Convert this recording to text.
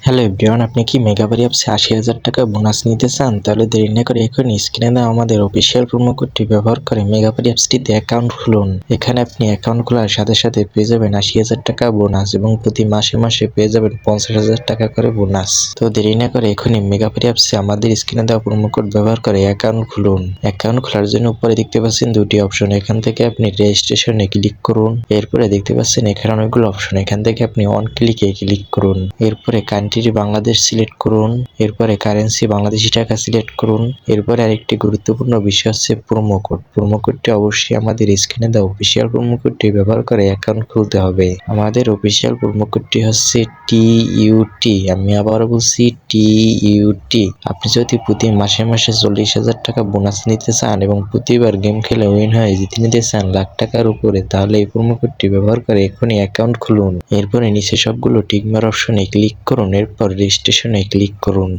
Hello everyone, আপনি কি মেগাবারি অ্যাপসে ৮০,০০০ টাকা বোনাস নিতে চান? তাহলে দেরি না করে এখনই স্ক্রিনে দেওয়া আমাদের অফিসিয়াল প্রোমো কোডটি ব্যবহার করে মেগাবারি অ্যাপসটিতে অ্যাকাউন্ট খুলুন। এখানে আপনি অ্যাকাউন্ট খোলার সাথে সাথে পেয়ে যাবেন ৮০,০০০ টাকা বোনাস এবং প্রতি মাসে মাসে পেয়ে যাবেন ৫০,০০০ টাকা করে বোনাস। তো দেরি না করে এখনই মেগাবারি অ্যাপসে আমাদের স্ক্রিনে দেওয়া প্রোমো কোড ব্যবহার করে অ্যাকাউন্ট খুলুন। অ্যাকাউন্ট খোলার জন্য উপরে দেখতে পাচ্ছেন দুটি অপশন। এখান থেকে আপনি রেজিস্ট্রেশনে ক্লিক করুন। এরপরে দেখতে পাচ্ছেন এখানে অনেকগুলো অপশন। এখান থেকে আপনি অন ক্লিকে ক্লিক করুন। এরপরে কান্ট্রি বাংলাদেশ সিলেক্ট করুন। এরপরে কারেন্সি বাংলাদেশি টাকা সিলেক্ট করুন। এরপরে আরেকটি গুরুত্বপূর্ণ বিষয় হচ্ছে প্রোমো কোড। প্রোমো কোডটি অবশ্যই আমাদের স্ক্রিনে দেওয়া অফিসিয়াল প্রোমো কোডটি ব্যবহার করে অ্যাকাউন্ট খুলতে হবে। আমাদের অফিসিয়াল প্রোমো কোডটি হচ্ছে TUT। আমি আবারও বলছি TUT। আপনি যদি প্রতি মাসে মাসে ৪০,০০০ টাকা বোনাস নিতে চান এবং প্রতিবার গেম খেলে উইন হয়ে জিতে নিতে চান লাখ টাকার উপরে, তাহলে এই প্রোমো কোডটি ব্যবহার করে এখনই অ্যাকাউন্ট খুলুন। এরপরে নিচে সবগুলো টিক মার অপশনে ক্লিক করুন। এরপর রেজিস্ট্রেশনে ক্লিক করুন।